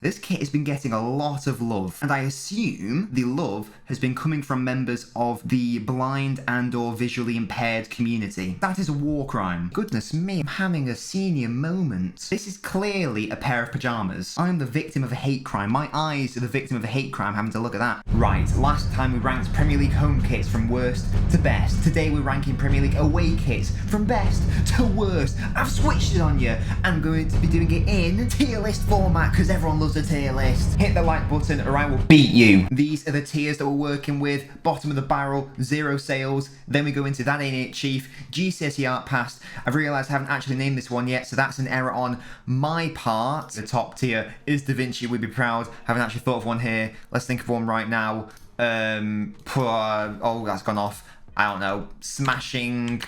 This kit has been getting a lot of love, and I assume the love has been coming from members of the blind and or visually impaired community. That is a war crime. Goodness me, I'm having a senior moment. This is clearly a pair of pyjamas. I'm the victim of a hate crime. My eyes are the victim of a hate crime, having to look at that. Right, last time we ranked Premier League home kits from worst to best. Today we're ranking Premier League away kits from best to worst. I've switched it on you. I'm going to be doing it in tier list format, because everyone loves a tier list. Hit the like button or I will beat you. These are the tiers that we're working with. Bottom of the barrel, 0 sales. Then we go into That Ain't It Chief, GCSE Art Pass. I've realised I haven't actually named this one yet, so that's an error on my part. The top tier is Da Vinci Would Be Proud. Haven't actually thought of one here. Let's think of one right now. Oh, that's gone off. I don't know. Smashing.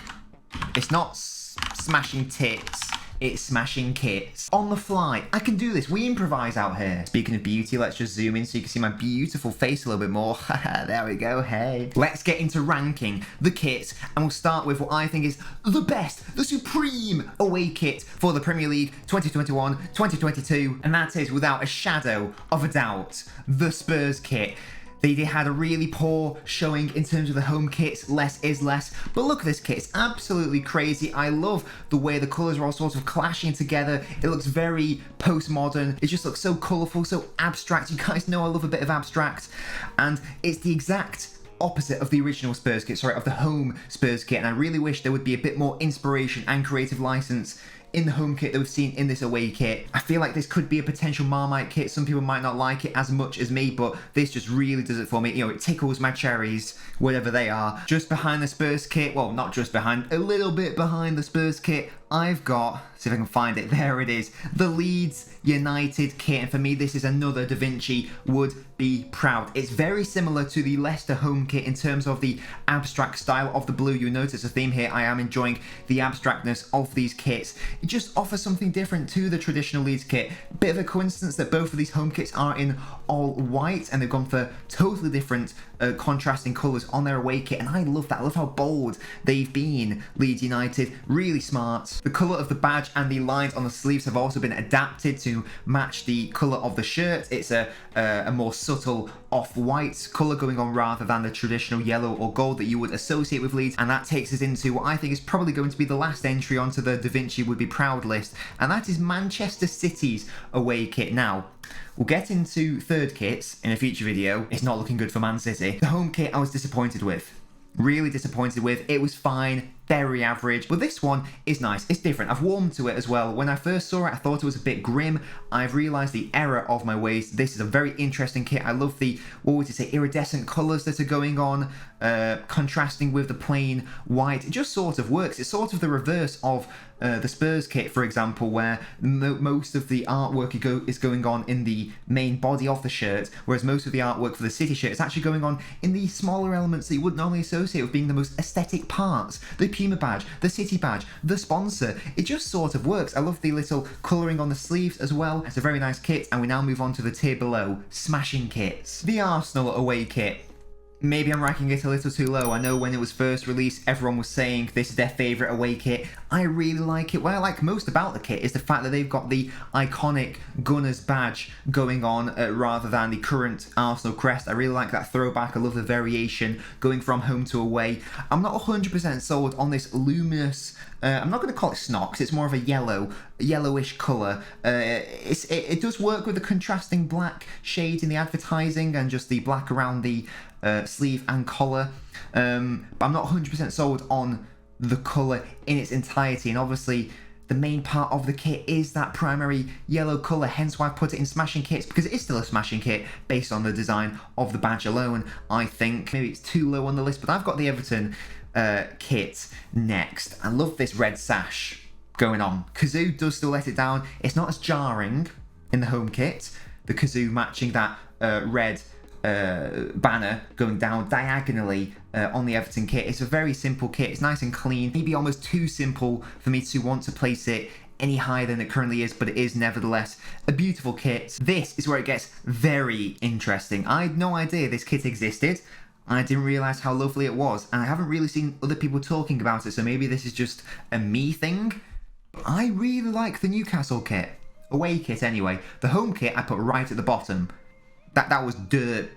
It's not smashing tits. It's smashing kits. On the fly. I can do this. We improvise out here. Speaking of beauty, let's just zoom in so you can see my beautiful face a little bit more. There we go. Hey. Let's get into ranking the kits, and we'll start with what I think is the best, the supreme away kit for the Premier League 2021-2022, and that is, without a shadow of a doubt, the Spurs kit. They had a really poor showing in terms of the home kits, less is less. But look at this kit, it's absolutely crazy. I love the way the colours are all sort of clashing together. It looks very postmodern. It just looks so colourful, so abstract. You guys know I love a bit of abstract. And it's the exact opposite of the original Spurs kit, sorry, of the home Spurs kit. And I really wish there would be a bit more inspiration and creative license in the home kit that we've seen in this away kit. I feel like this could be a potential Marmite kit. Some people might not like it as much as me, but this just really does it for me. You know, it tickles my cherries, whatever they are. Just behind the Spurs kit, well, not just behind, a little bit behind the Spurs kit, I've got, see if I can find it, there it is, the Leeds United kit. And for me, this is another Da Vinci Would Be Proud. It's very similar to the Leicester home kit in terms of the abstract style of the blue. You'll notice a theme here. I am enjoying the abstractness of these kits. It just offers something different to the traditional Leeds kit. Bit of a coincidence that both of these home kits are in all white, and they've gone for totally different contrasting colours on their away kit, and I love that. I love how bold they've been, Leeds United. Really smart. The colour of the badge and the lines on the sleeves have also been adapted to match the colour of the shirt. It's a more subtle off-white colour going on rather than the traditional yellow or gold that you would associate with Leeds, and that takes us into what I think is probably going to be the last entry onto the Da Vinci Would Be Proud list, and that is Manchester City's away kit. Now, we'll get into third kits in a future video. It's not looking good for Man City. The home kit I was disappointed with. Really disappointed with. It was fine, very average, but this one is nice. It's different. I've warmed to it as well. When I first saw it, I thought it was a bit grim. I've realised the error of my ways. This is a very interesting kit. I love the, what would you say, iridescent colours that are going on, contrasting with the plain white. It just sort of works. It's sort of the reverse of the Spurs kit, for example, where most of the artwork is going on in the main body of the shirt, whereas most of the artwork for the City shirt is actually going on in the smaller elements that you wouldn't normally associate with being the most aesthetic parts. The Puma badge, the City badge, the sponsor. It just sort of works. I love the little colouring on the sleeves as well. It's a very nice kit, and we now move on to the tier below, smashing kits. The Arsenal away kit. Maybe I'm ranking it a little too low. I know when it was first released, everyone was saying this is their favourite away kit. I really like it. What I like most about the kit is the fact that they've got the iconic Gunners badge going on rather than the current Arsenal crest. I really like that throwback. I love the variation going from home to away. I'm not 100% sold on this luminous, I'm not going to call it snox, it's more of a yellowish colour. It does work with the contrasting black shades in the advertising and just the black around the sleeve and collar, but I'm not 100% sold on the colour in its entirety, and obviously the main part of the kit is that primary yellow colour, hence why I put it in smashing kits, because it is still a smashing kit based on the design of the badge alone. I think maybe it's too low on the list, but I've got the Everton kit next. I love this red sash going on. Kazoo does still let it down. It's not as jarring in the home kit, the Kazoo matching that red banner going down diagonally on the Everton kit. It's a very simple kit. It's nice and clean. Maybe almost too simple for me to want to place it any higher than it currently is, but it is nevertheless a beautiful kit. This is where it gets very interesting. I had no idea this kit existed. I didn't realise how lovely it was, and I haven't really seen other people talking about it, so maybe this is just a me thing. I really like the Newcastle kit. away kit anyway. The home kit I put right at the bottom. That was dirt,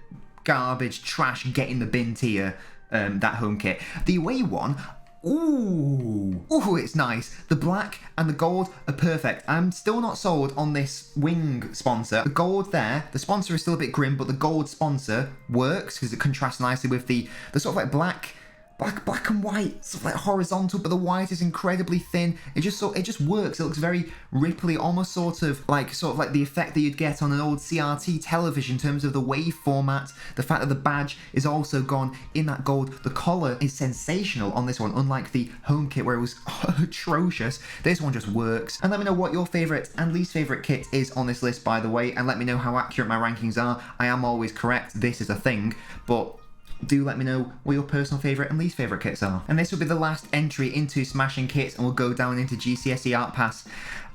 garbage, trash, get in the bin tier, that home kit. The away one, ooh, it's nice. The black and the gold are perfect. I'm still not sold on this wing sponsor. The gold there, the sponsor is still a bit grim, but the gold sponsor works because it contrasts nicely with the sort of like black and white, sort of like horizontal, but the white is incredibly thin. It just works. It looks very Ripley, almost sort of like the effect that you'd get on an old CRT television in terms of the wave format. The fact that the badge is also gone in that gold. The collar is sensational on this one, unlike the home kit where it was atrocious. This one just works. And let me know what your favourite and least favourite kit is on this list, by the way, and let me know how accurate my rankings are. I am always correct. This is a thing, but do let me know what your personal favourite and least favourite kits are. And this will be the last entry into Smashing Kits, and we'll go down into GCSE Art Pass.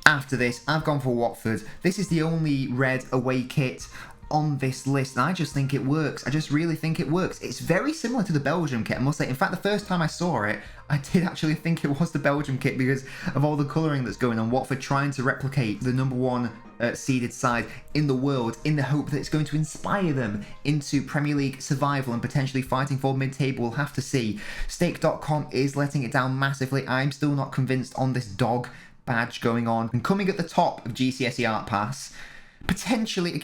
After this, I've gone for Watford. This is the only red away kit on this list, and I just think it works. I just really think it works. It's very similar to the Belgium kit, I must say. In fact, the first time I saw it, I did actually think it was the Belgium kit because of all the colouring that's going on. Watford trying to replicate the #1 seeded side in the world in the hope that it's going to inspire them into Premier League survival and potentially fighting for mid-table. We'll have to see. Stake.com is letting it down massively. I'm still not convinced on this dog badge going on. And coming at the top of GCSE Art Pass, potentially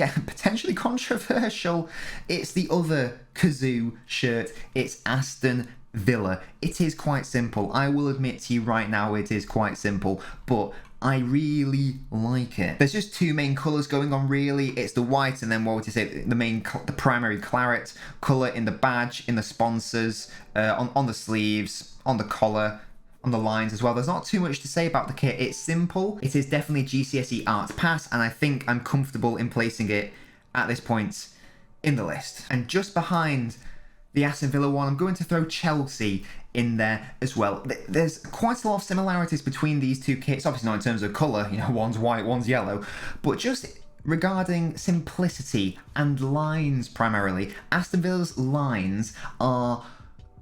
controversial, it's the other Kazoo shirt. It's Aston Villa. It is quite simple. I will admit to you right now it is quite simple, but I really like it. There's just two main colours going on really. It's the white and then, what would you say, the primary claret colour in the badge, in the sponsors, on the sleeves, on the collar, on the lines as well. There's not too much to say about the kit. It's simple. It is definitely GCSE Art Pass, and I think I'm comfortable in placing it at this point in the list. And just behind the Aston Villa one, I'm going to throw Chelsea in there as well. There's quite a lot of similarities between these two kits, obviously not in terms of colour, you know, one's white, one's yellow, but just regarding simplicity and lines primarily. Aston Villa's lines are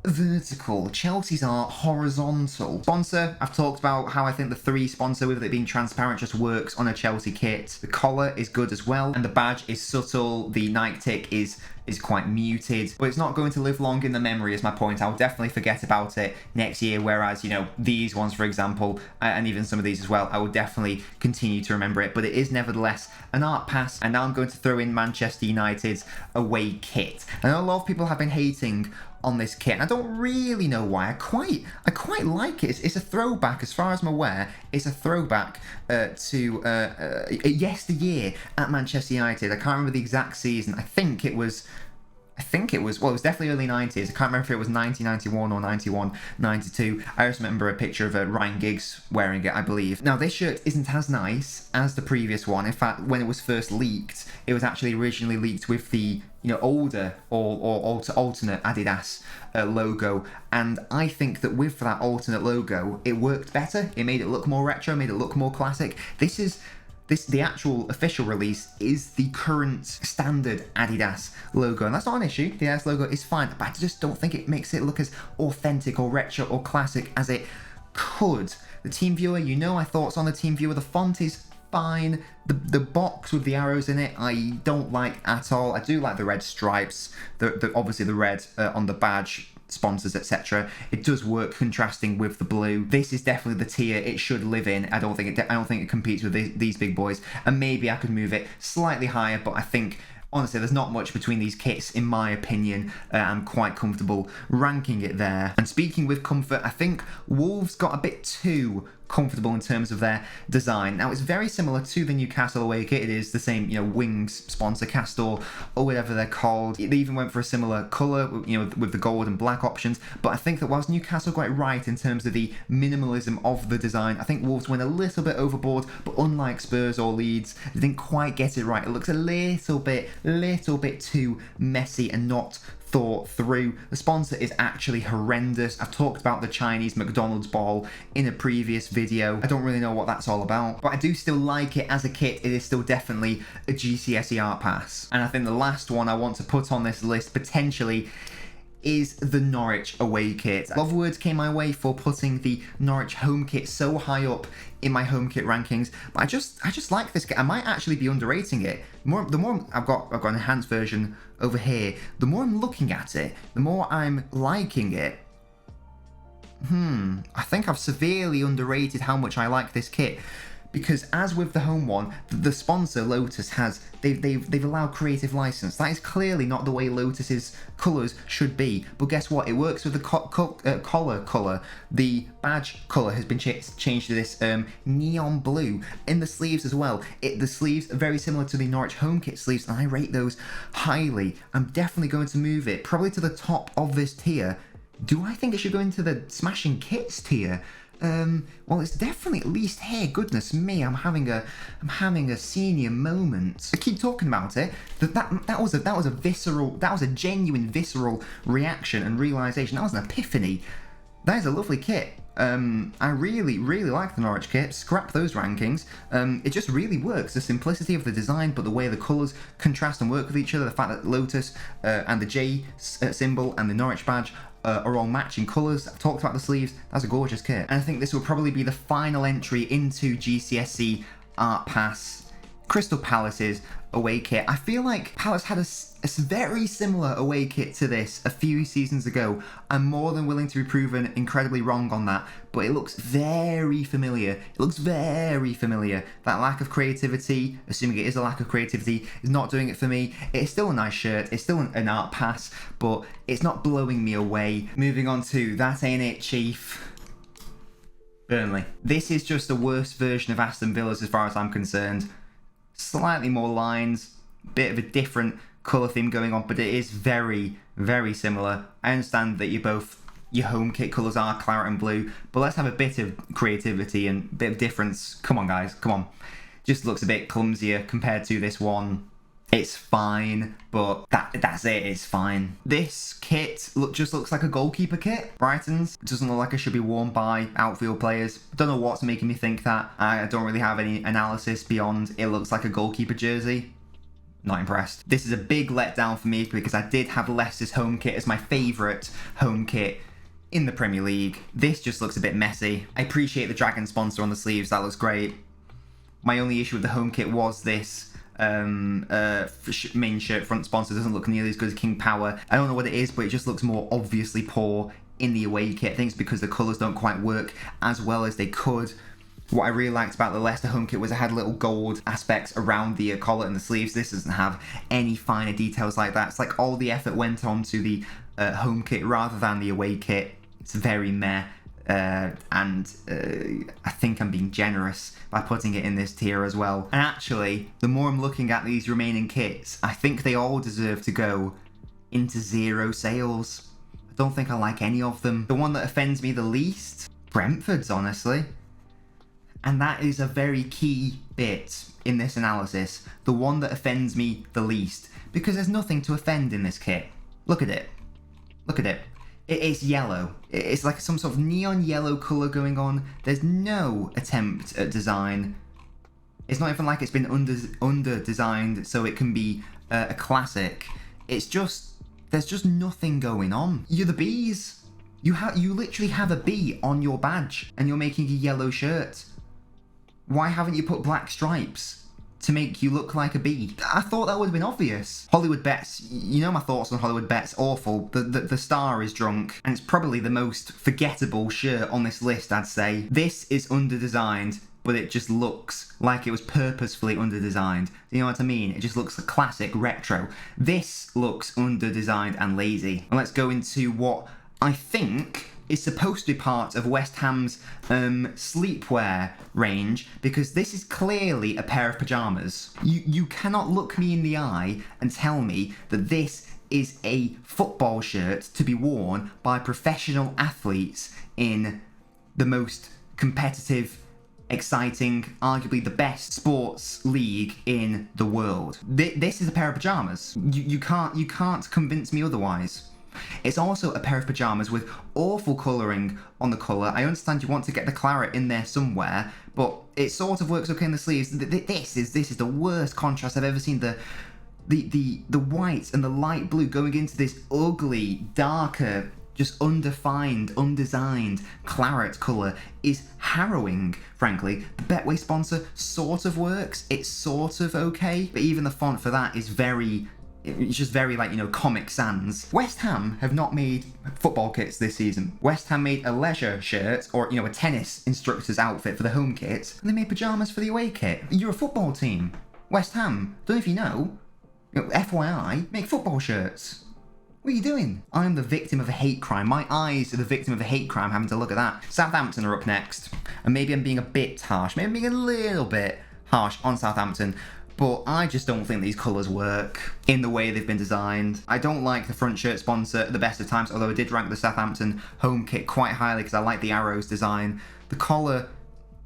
vertical, Chelsea's are horizontal. Sponsor, I've talked about how I think the 3 sponsor with it being transparent just works on a Chelsea kit. The collar is good as well, and the badge is subtle. The Nike tick is quite muted, but it's not going to live long in the memory is my point. I'll definitely forget about it next year, whereas, you know, these ones, for example, and even some of these as well, I will definitely continue to remember it, but it is nevertheless an Art Pass. And now I'm going to throw in Manchester United's away kit. I know a lot of people have been hating on this kit, and I don't really know why. I quite like it. It's a throwback, as far as I'm aware. It's a throwback to yesteryear at Manchester United. I can't remember the exact season. I think it was, well, it was definitely early 90s. I can't remember if it was 1991 or 92. I just remember a picture of Ryan Giggs wearing it, I believe. Now, this shirt isn't as nice as the previous one. In fact, when it was first leaked, it was actually originally leaked with the, you know, older or alternate Adidas logo. And I think that with that alternate logo, it worked better. It made it look more retro, made it look more classic. The actual official release is the current standard Adidas logo, and that's not an issue. The Adidas logo is fine, but I just don't think it makes it look as authentic or retro or classic as it could. The Team Viewer, you know my thoughts on the Team Viewer. The font is fine. The box with the arrows in it, I don't like at all. I do like the red stripes, obviously the red on the badge, sponsors, etc. It does work contrasting with the blue. This is definitely the tier it should live in. I don't think it competes with these big boys, and maybe I could move it slightly higher, but I think honestly there's not much between these kits in my opinion. I'm quite comfortable ranking it there. And speaking with comfort, I think Wolves got a bit too comfortable in terms of their design. Now, it's very similar to the Newcastle away kit. It is the same, you know, wings sponsor, Castor, or whatever they're called. They even went for a similar colour, you know, with the gold and black options. But I think that whilst Newcastle got it right in terms of the minimalism of the design, I think Wolves went a little bit overboard. But unlike Spurs or Leeds, they didn't quite get it right. It looks a little bit too messy and not thought through. The sponsor is actually horrendous. I've talked about the Chinese McDonald's ball in a previous video. I don't really know what that's all about, but I do still like it as a kit. It is still definitely a GCSE Art Pass. And I think the last one I want to put on this list potentially is the Norwich Away kit. A lot of words came my way for putting the Norwich home kit so high up in my home kit rankings, but I just like this kit. I might actually be underrating it. The more I've got an enhanced version over here, the more I'm looking at it, the more I'm liking it. I think I've severely underrated how much I like this kit. Because as with the home one, the sponsor Lotus they've allowed creative license. That is clearly not the way Lotus's colours should be. But guess what? It works with the collar colour. The badge colour has been changed to this neon blue. In the sleeves as well. The sleeves are very similar to the Norwich home kit sleeves, and I rate those highly. I'm definitely going to move it probably to the top of this tier. Do I think it should go into the Smashing Kits tier? Well, it's definitely at least here. Goodness me, I'm having a senior moment. I keep talking about it. That was a genuine visceral reaction and realization. That was an epiphany. That is a lovely kit. I really like the Norwich kit. Scrap those rankings. It just really works. The simplicity of the design, but the way the colours contrast and work with each other. The fact that Lotus and the J symbol and the Norwich badge are all matching colours. I've talked about the sleeves. That's a gorgeous kit. And I think this will probably be the final entry into GCSE Art Pass Crystal Palace's away kit. I feel like Palace had a very similar away kit to this a few seasons ago. I'm more than willing to be proven incredibly wrong on that, but it looks very familiar. It looks very familiar. That lack of creativity, assuming it is a lack of creativity, is not doing it for me. It's still a nice shirt, it's still an art pass, but it's not blowing me away. Moving on to That Ain't It, Chief. Burnley. This is just a worse version of Aston Villa's as far as I'm concerned. Slightly more lines, bit of a different colour theme going on, but it is very, very similar. I understand that your home kit colours are claret and blue, but let's have a bit of creativity and a bit of difference. Come on, guys, come on. Just looks a bit clumsier compared to this one. It's fine, but that's it, it's fine. This kit just looks like a goalkeeper kit. Brighton's. It doesn't look like it should be worn by outfield players. Don't know what's making me think that. I don't really have any analysis beyond it looks like a goalkeeper jersey. Not impressed. This is a big letdown for me because I did have Leicester's home kit as my favourite home kit in the Premier League. This just looks a bit messy. I appreciate the dragon sponsor on the sleeves, that looks great. My only issue with the home kit was this main shirt front sponsor doesn't look nearly as good as King Power. I don't know what it is, but it just looks more obviously poor in the away kit. I think it's because the colours don't quite work as well as they could. What I really liked about the Leicester home kit was it had little gold aspects around the collar and the sleeves. This doesn't have any finer details like that. It's like all the effort went on to the home kit rather than the away kit. It's very meh. And I think I'm being generous by putting it in this tier as well. And actually, the more I'm looking at these remaining kits, I think they all deserve to go into 0 sales. I don't think I like any of them. The one that offends me the least? Brentford's, honestly. And that is a very key bit in this analysis. The one that offends me the least. Because there's nothing to offend in this kit. Look at it. Look at it. It's yellow. It's like some sort of neon yellow colour going on. There's no attempt at design. It's not even like it's been under-designed so it can be a classic. It's just, there's just nothing going on. You're the bees. You literally have a bee on your badge and you're making a yellow shirt. Why haven't you put black stripes to make you look like a bee? I thought that would have been obvious. Hollywood Bets, you know my thoughts on Hollywood Bets, awful. The star is drunk, and it's probably the most forgettable shirt on this list, I'd say. This is under-designed, but it just looks like it was purposefully under-designed. You know what I mean? It just looks like classic retro. This looks under-designed and lazy. And let's go into what I think is supposed to be part of West Ham's sleepwear range, because this is clearly a pair of pyjamas. You cannot look me in the eye and tell me that this is a football shirt to be worn by professional athletes in the most competitive, exciting, arguably the best sports league in the world. This is a pair of pyjamas. You can't convince me otherwise. It's also a pair of pyjamas with awful colouring on the colour. I understand you want to get the claret in there somewhere, but it sort of works okay in the sleeves. This is the worst contrast I've ever seen. the white and the light blue going into this ugly, darker, just undefined, undesigned claret colour is harrowing, frankly. The Betway sponsor sort of works, it's sort of okay, but even the font for that is it's just very, like, you know, Comic Sans. West Ham have not made football kits this season. West Ham made a leisure shirt, or, you know, a tennis instructor's outfit for the home kit, and they made pyjamas for the away kit. You're a football team. West Ham, don't know if you know, FYI, make football shirts. What are you doing? I'm the victim of a hate crime. My eyes are the victim of a hate crime having to look at that. Southampton are up next. And maybe I'm being a bit harsh. Maybe I'm being a little bit harsh on Southampton. But I just don't think these colours work in the way they've been designed. I don't like the front shirt sponsor at the best of times, although I did rank the Southampton home kit quite highly because I like the arrows design. The collar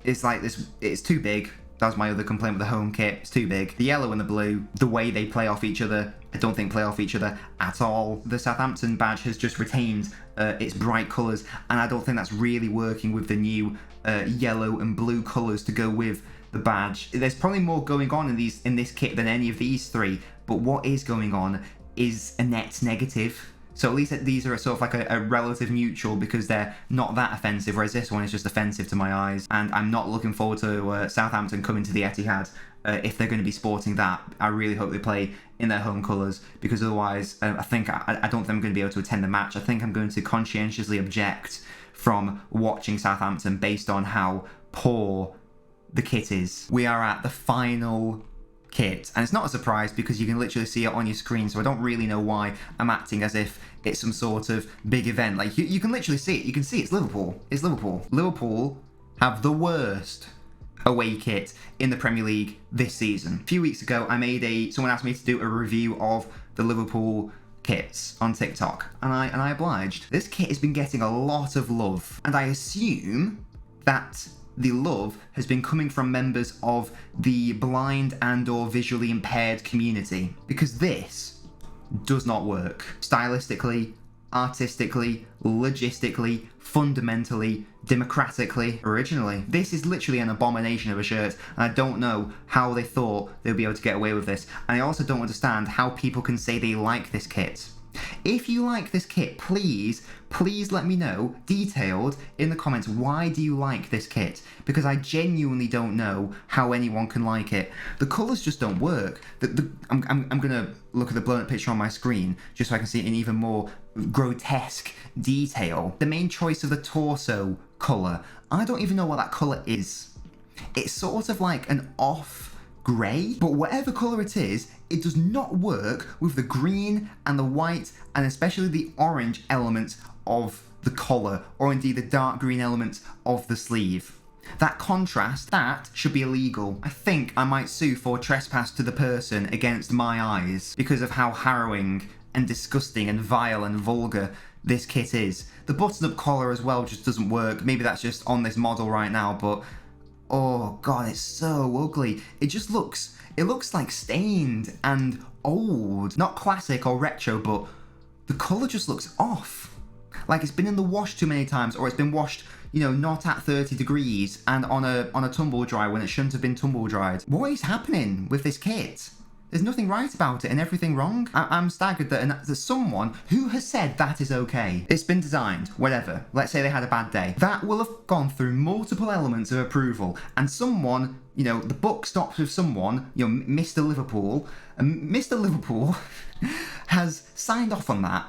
is like this, it's too big. That was my other complaint with the home kit. It's too big. The yellow and the blue, the way they play off each other, I don't think play off each other at all. The Southampton badge has just retained its bright colours, and I don't think that's really working with the new yellow and blue colours to go with the badge. There's probably more going on in this kit than any of these three, but what is going on is a net negative. So at least these are sort of like a relative neutral because they're not that offensive, whereas this one is just offensive to my eyes. And I'm not looking forward to Southampton coming to the Etihad if they're going to be sporting that. I really hope they play in their home colours, because otherwise I don't think I'm going to be able to attend the match. I think I'm going to conscientiously object from watching Southampton based on how poor the kit is. We are at the final kit, and it's not a surprise because you can literally see it on your screen, so I don't really know why I'm acting as if it's some sort of big event. Like, you can literally see it. You can see it's Liverpool. It's Liverpool. Liverpool have the worst away kit in the Premier League this season. A few weeks ago, someone asked me to do a review of the Liverpool kits on TikTok, and I obliged. This kit has been getting a lot of love, and I assume that the love has been coming from members of the blind and or visually impaired community, because this does not work. Stylistically, artistically, logistically, fundamentally, democratically, originally. This is literally an abomination of a shirt, and I don't know how they thought they'd be able to get away with this. And I also don't understand how people can say they like this kit. If you like this kit, please let me know, detailed, in the comments, why do you like this kit? Because I genuinely don't know how anyone can like it. The colours just don't work. I'm going to look at the blown up picture on my screen, just so I can see it in even more grotesque detail. The main choice of the torso colour, I don't even know what that colour is. It's sort of like an off grey, but whatever colour it is, it does not work with the green and the white and especially the orange elements of the collar, or indeed the dark green elements of the sleeve. That contrast, that should be illegal. I think I might sue for trespass to the person against my eyes because of how harrowing and disgusting and vile and vulgar this kit is. The button-up collar as well just doesn't work. Maybe that's just on this model right now, but oh god, it's so ugly. It looks like stained and old. Not classic or retro, but the colour just looks off. Like it's been in the wash too many times, or it's been washed, you know, not at 30 degrees and on a tumble dry when it shouldn't have been tumble dried. What is happening with this kit? There's nothing right about it and everything wrong. I'm staggered that there's someone who has said that is okay. It's been designed, whatever. Let's say they had a bad day. That will have gone through multiple elements of approval, and someone, you know, the buck stops with someone, you know, Mr. Liverpool, and Mr. Liverpool has signed off on that.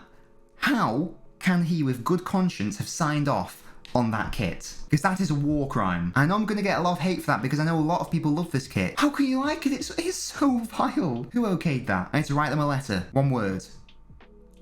How can he with good conscience have signed off on that kit? Because that is a war crime. I know I'm going to get a lot of hate for that because I know a lot of people love this kit. How can you like it? It's so vile. Who okayed that? I need to write them a letter. One word.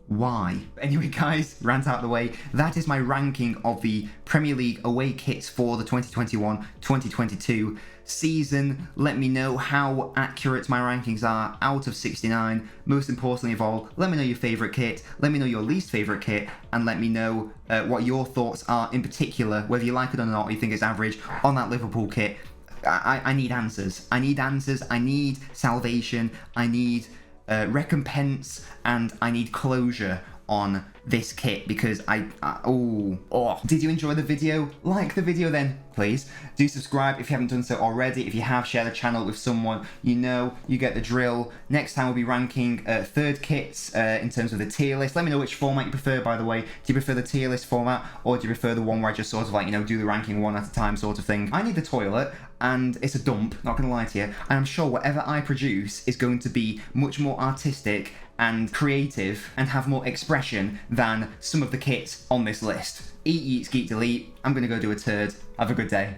Why? Anyway guys, rant out the way. That is my ranking of the Premier League away kits for the 2021-2022 season. Let me know how accurate my rankings are out of 69. Most importantly of all, let me know your favourite kit, let me know your least favourite kit, and let me know what your thoughts are in particular, whether you like it or not, or you think it's average, on that Liverpool kit. I need answers. I need answers. I need salvation. I need recompense, and I need closure on this kit because oh. Did you enjoy the video? Like the video then, please. Do subscribe if you haven't done so already. If you have, share the channel with someone you know. You get the drill. Next time we'll be ranking third kits in terms of the tier list. Let me know which format you prefer, by the way. Do you prefer the tier list format, or do you prefer the one where I just sort of like, you know, do the ranking one at a time sort of thing? I need the toilet, and it's a dump, not gonna lie to you, and I'm sure whatever I produce is going to be much more artistic and creative and have more expression than some of the kits on this list. Eat, eat, skeet, delete. I'm gonna go do a turd. Have a good day.